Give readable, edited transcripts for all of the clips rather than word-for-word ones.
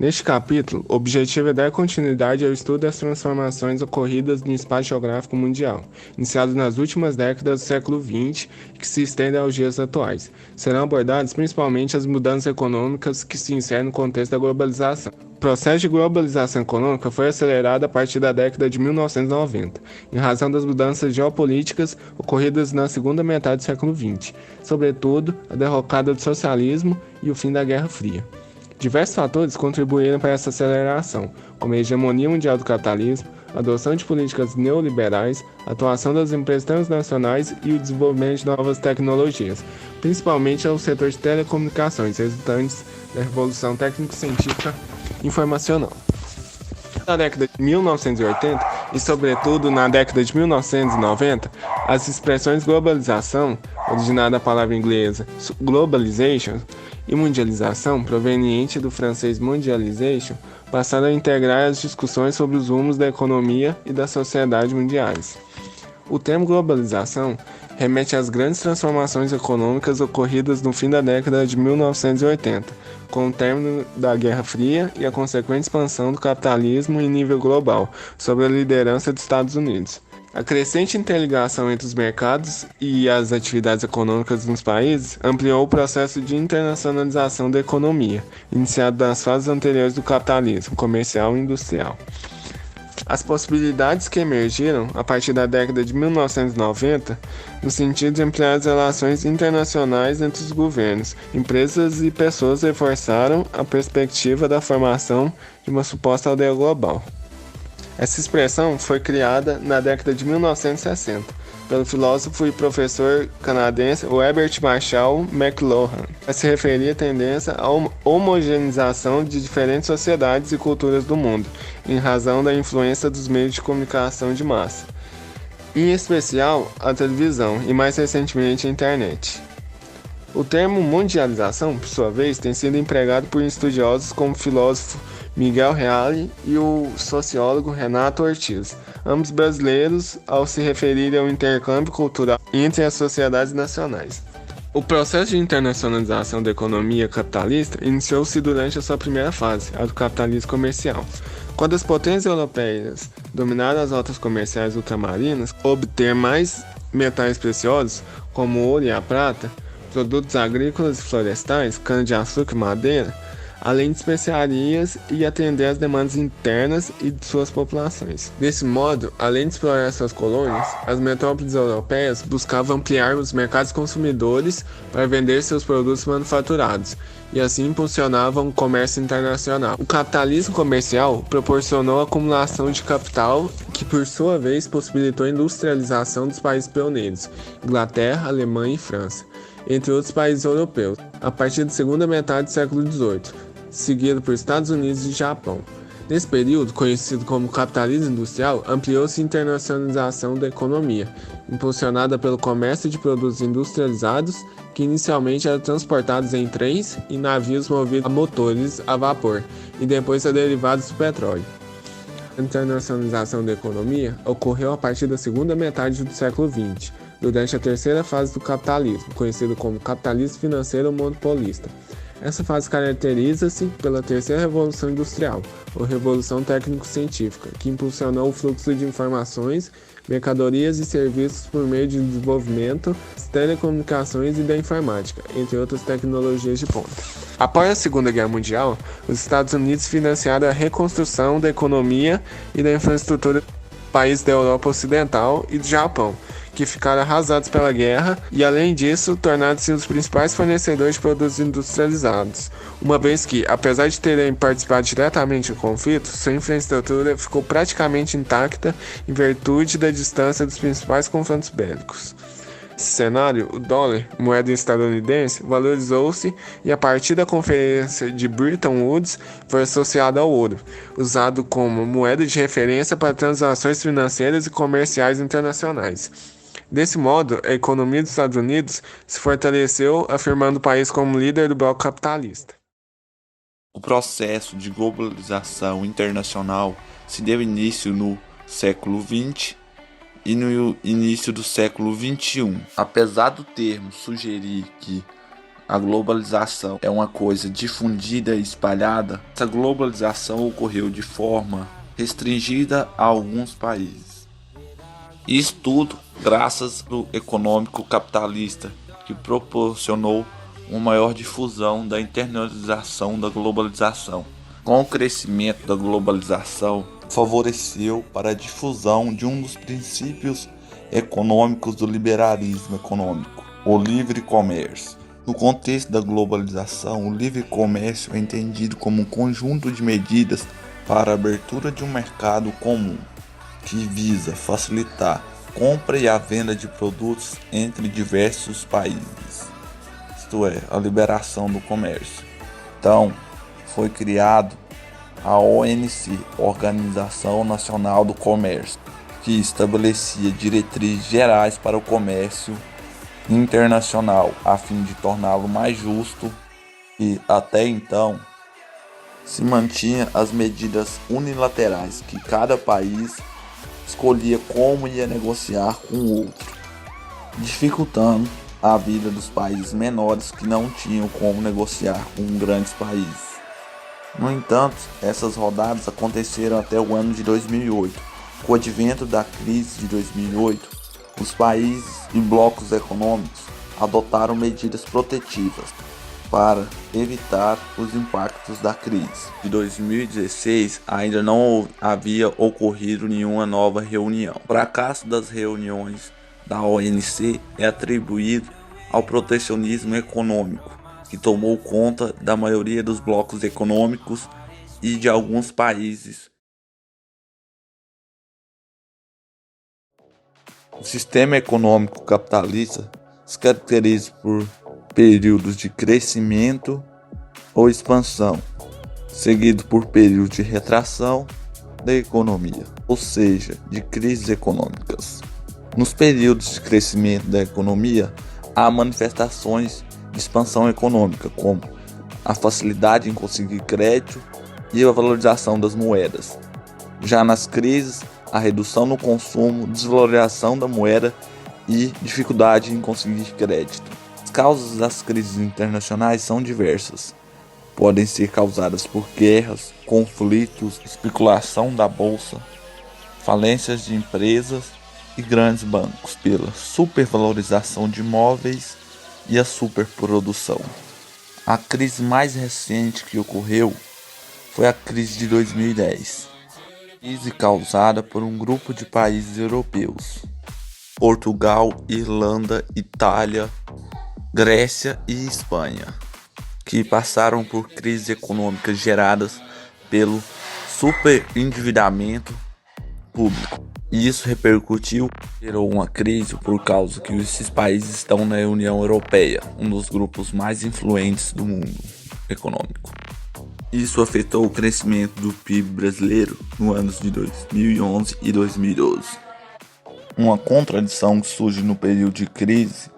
Neste capítulo, o objetivo é dar continuidade ao estudo das transformações ocorridas no espaço geográfico mundial, iniciado nas últimas décadas do século XX e que se estendem aos dias atuais. Serão abordadas principalmente as mudanças econômicas que se inserem no contexto da globalização. O processo de globalização econômica foi acelerado a partir da década de 1990, em razão das mudanças geopolíticas ocorridas na segunda metade do século XX, sobretudo a derrocada do socialismo e o fim da Guerra Fria. Diversos fatores contribuíram para essa aceleração, como a hegemonia mundial do capitalismo, a adoção de políticas neoliberais, a atuação das empresas transnacionais e o desenvolvimento de novas tecnologias, principalmente ao setor de telecomunicações, resultantes da revolução técnico-científica informacional. Na década de 1980 e, sobretudo, na década de 1990, as expressões globalização, originada da palavra inglesa globalization, e mundialização, proveniente do francês mondialisation, passaram a integrar as discussões sobre os rumos da economia e da sociedade mundiais. O termo globalização remete às grandes transformações econômicas ocorridas no fim da década de 1980, com o término da Guerra Fria e a consequente expansão do capitalismo em nível global, sob a liderança dos Estados Unidos. A crescente interligação entre os mercados e as atividades econômicas nos países ampliou o processo de internacionalização da economia, iniciado nas fases anteriores do capitalismo comercial e industrial. As possibilidades que emergiram a partir da década de 1990, no sentido de ampliar as relações internacionais entre os governos, empresas e pessoas, reforçaram a perspectiva da formação de uma suposta aldeia global. Essa expressão foi criada na década de 1960 pelo filósofo e professor canadense Herbert Marshall McLuhan, para se referir à tendência à homogeneização de diferentes sociedades e culturas do mundo, em razão da influência dos meios de comunicação de massa, em especial a televisão e, mais recentemente, a internet. O termo mundialização, por sua vez, tem sido empregado por estudiosos como o filósofo Miguel Reale e o sociólogo Renato Ortiz, ambos brasileiros, ao se referirem ao intercâmbio cultural entre as sociedades nacionais. O processo de internacionalização da economia capitalista iniciou-se durante a sua primeira fase, a do capitalismo comercial. Quando as potências europeias dominaram as rotas comerciais ultramarinas, obter mais metais preciosos, como o ouro e a prata, produtos agrícolas e florestais, cana-de-açúcar e madeira, além de especiarias, e atender às demandas internas e de suas populações. Desse modo, além de explorar suas colônias, as metrópoles europeias buscavam ampliar os mercados consumidores para vender seus produtos manufaturados, e assim impulsionavam o comércio internacional. O capitalismo comercial proporcionou a acumulação de capital, que por sua vez possibilitou a industrialização dos países pioneiros, Inglaterra, Alemanha e França, entre outros países europeus, a partir da segunda metade do século XVIII, seguido por Estados Unidos e Japão. Nesse período, conhecido como capitalismo industrial, ampliou-se a internacionalização da economia, impulsionada pelo comércio de produtos industrializados, que inicialmente eram transportados em trens e navios movidos a motores a vapor, e depois a derivados do petróleo. A internacionalização da economia ocorreu a partir da segunda metade do século XX, durante a terceira fase do capitalismo, conhecido como capitalismo financeiro monopolista. Essa fase caracteriza-se pela terceira revolução industrial, ou revolução técnico-científica, que impulsionou o fluxo de informações, mercadorias e serviços por meio de desenvolvimento das telecomunicações e da informática, entre outras tecnologias de ponta. Após a Segunda Guerra Mundial, os Estados Unidos financiaram a reconstrução da economia e da infraestrutura dos países da Europa Ocidental e do Japão, que ficaram arrasados pela guerra e, além disso, tornaram-se os principais fornecedores de produtos industrializados, uma vez que, apesar de terem participado diretamente do conflito, sua infraestrutura ficou praticamente intacta em virtude da distância dos principais confrontos bélicos. Nesse cenário, o dólar, moeda estadunidense, valorizou-se e, a partir da Conferência de Bretton Woods, foi associado ao ouro, usado como moeda de referência para transações financeiras e comerciais internacionais. Desse modo, a economia dos Estados Unidos se fortaleceu, afirmando o país como líder do bloco capitalista. O processo de globalização internacional se deu início no século XX e no início do século XXI. Apesar do termo sugerir que a globalização é uma coisa difundida e espalhada, essa globalização ocorreu de forma restringida a alguns países. Isso tudo graças ao econômico capitalista, que proporcionou uma maior difusão da internalização da globalização. Com o crescimento da globalização, favoreceu para a difusão de um dos princípios econômicos do liberalismo econômico, o livre comércio. No contexto da globalização, o livre comércio é entendido como um conjunto de medidas para a abertura de um mercado comum, que visa facilitar a compra e a venda de produtos entre diversos países, isto é, a liberação do comércio. Então, foi criado a ONC, Organização Nacional do Comércio, que estabelecia diretrizes gerais para o comércio internacional, a fim de torná-lo mais justo, e até então se mantinha as medidas unilaterais que cada país escolhia como ia negociar com o outro, dificultando a vida dos países menores que não tinham como negociar com grandes países. No entanto, essas rodadas aconteceram até o ano de 2008. Com o advento da crise de 2008, os países e blocos econômicos adotaram medidas protetivas para evitar os impactos da crise. Em 2016, ainda não havia ocorrido nenhuma nova reunião. O fracasso das reuniões da ONC é atribuído ao protecionismo econômico, que tomou conta da maioria dos blocos econômicos e de alguns países. O sistema econômico capitalista se caracteriza por períodos de crescimento ou expansão, seguido por períodos de retração da economia, ou seja, de crises econômicas. Nos períodos de crescimento da economia, há manifestações de expansão econômica, como a facilidade em conseguir crédito e a valorização das moedas. Já nas crises, a redução no consumo, desvalorização da moeda e dificuldade em conseguir crédito. As causas das crises internacionais são diversas. Podem ser causadas por guerras, conflitos, especulação da bolsa, falências de empresas e grandes bancos, pela supervalorização de imóveis e a superprodução. A crise mais recente que ocorreu foi a crise de 2010, crise causada por um grupo de países europeus: Portugal, Irlanda, Itália, Grécia e Espanha, que passaram por crises econômicas geradas pelo superendividamento público. E isso repercutiu, gerou uma crise por causa que esses países estão na União Europeia, um dos grupos mais influentes do mundo econômico. Isso afetou o crescimento do PIB brasileiro nos anos de 2011 e 2012. Uma contradição que surge no período de crise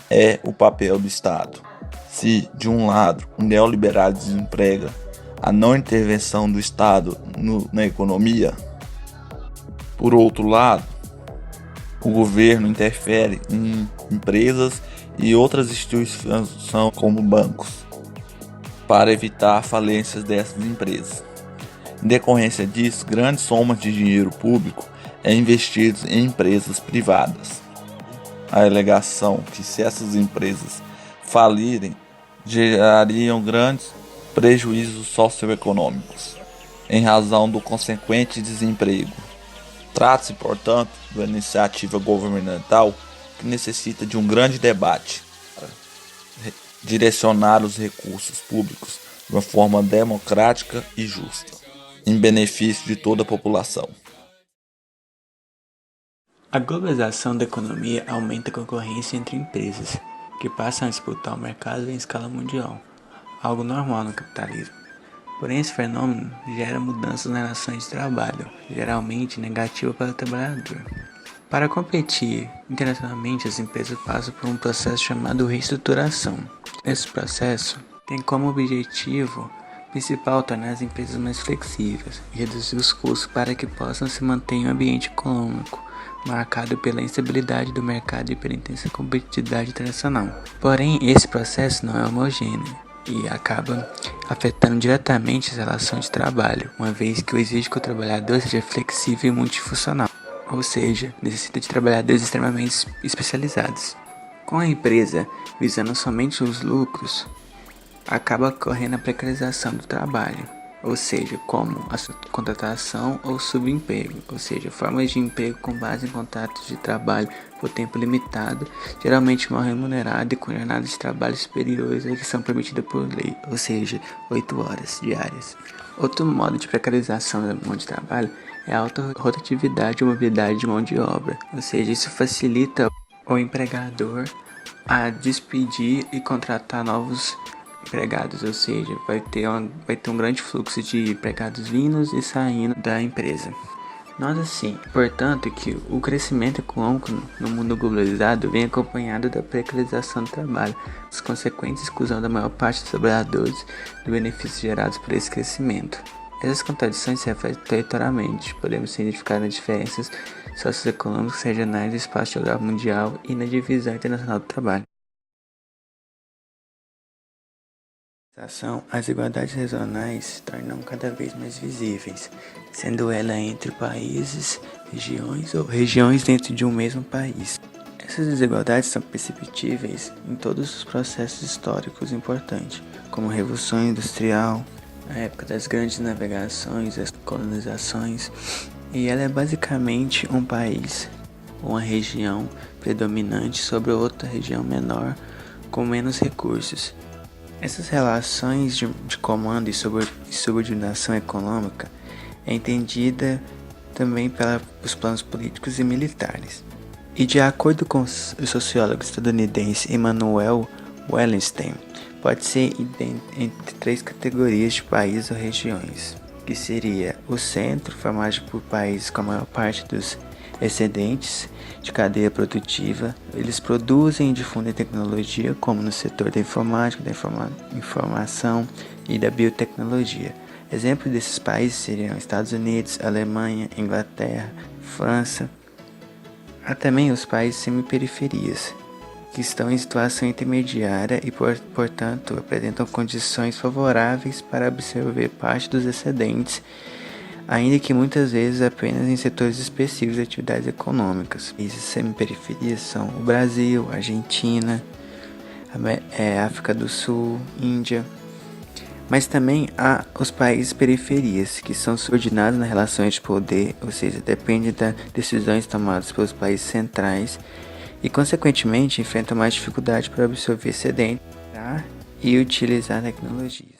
é o papel do Estado. Se, de um lado, o neoliberalismo emprega a não intervenção do Estado na economia, por outro lado, o governo interfere em empresas e outras instituições como bancos para evitar falências dessas empresas. Em decorrência disso, grandes somas de dinheiro público é investido em empresas privadas. A alegação que se essas empresas falirem, gerariam grandes prejuízos socioeconômicos, em razão do consequente desemprego. Trata-se, portanto, de uma iniciativa governamental que necessita de um grande debate para direcionar os recursos públicos de uma forma democrática e justa, em benefício de toda a população. A globalização da economia aumenta a concorrência entre empresas, que passam a disputar o mercado em escala mundial, algo normal no capitalismo. Porém, esse fenômeno gera mudanças nas relações de trabalho, geralmente negativa para o trabalhador. Para competir internacionalmente, as empresas passam por um processo chamado reestruturação. Esse processo tem como objetivo principal tornar as empresas mais flexíveis e reduzir os custos para que possam se manter em um ambiente econômico marcado pela instabilidade do mercado e pela intensa competitividade internacional. Porém, esse processo não é homogêneo e acaba afetando diretamente as relações de trabalho, uma vez que exige que o trabalhador seja flexível e multifuncional, ou seja, necessita de trabalhadores extremamente especializados. Com a empresa visando somente os lucros, acaba ocorrendo a precarização do trabalho, ou seja, como a contratação ou subemprego, ou seja, formas de emprego com base em contratos de trabalho por tempo limitado, geralmente mal remunerado e com jornadas de trabalho superiores à que são permitidas por lei, ou seja, 8 horas diárias. Outro modo de precarização da mão de trabalho é a alta rotatividade e mobilidade de mão de obra, ou seja, isso facilita o empregador a despedir e contratar novos empregados, ou seja, vai ter um grande fluxo de empregados vindos e saindo da empresa. Nota-se, portanto, que o crescimento econômico no mundo globalizado vem acompanhado da precarização do trabalho, as consequentes exclusão da maior parte dos trabalhadores dos benefícios gerados por esse crescimento. Essas contradições se refletem territorialmente, podemos identificar nas diferenças socioeconômicas regionais do espaço geográfico mundial e na divisão internacional do trabalho. As desigualdades regionais se tornam cada vez mais visíveis, sendo ela entre países, regiões ou regiões dentro de um mesmo país. Essas desigualdades são perceptíveis em todos os processos históricos importantes, como a Revolução Industrial, a época das grandes navegações, as colonizações, e ela é basicamente um país, uma região predominante sobre outra região menor com menos recursos. Essas relações de comando e subordinação econômica é entendida também pelos planos políticos e militares. E de acordo com o sociólogo estadunidense Emmanuel Wallerstein, pode ser entre 3 categorias de países ou regiões, que seria o centro, formado por países com a maior parte dos excedentes de cadeia produtiva. Eles produzem e difundem tecnologia, como no setor da informática, da informação e da biotecnologia. Exemplos desses países seriam Estados Unidos, Alemanha, Inglaterra, França. Há também os países semi-periferias, que estão em situação intermediária e, portanto, apresentam condições favoráveis para absorver parte dos excedentes, ainda que muitas vezes apenas em setores específicos de atividades econômicas. Países semi-periferias são o Brasil, a Argentina, a África do Sul, Índia. Mas também há os países periferias, que são subordinados nas relações de poder, ou seja, dependem das decisões tomadas pelos países centrais e, consequentemente, enfrentam mais dificuldade para absorver excedentes e utilizar tecnologias.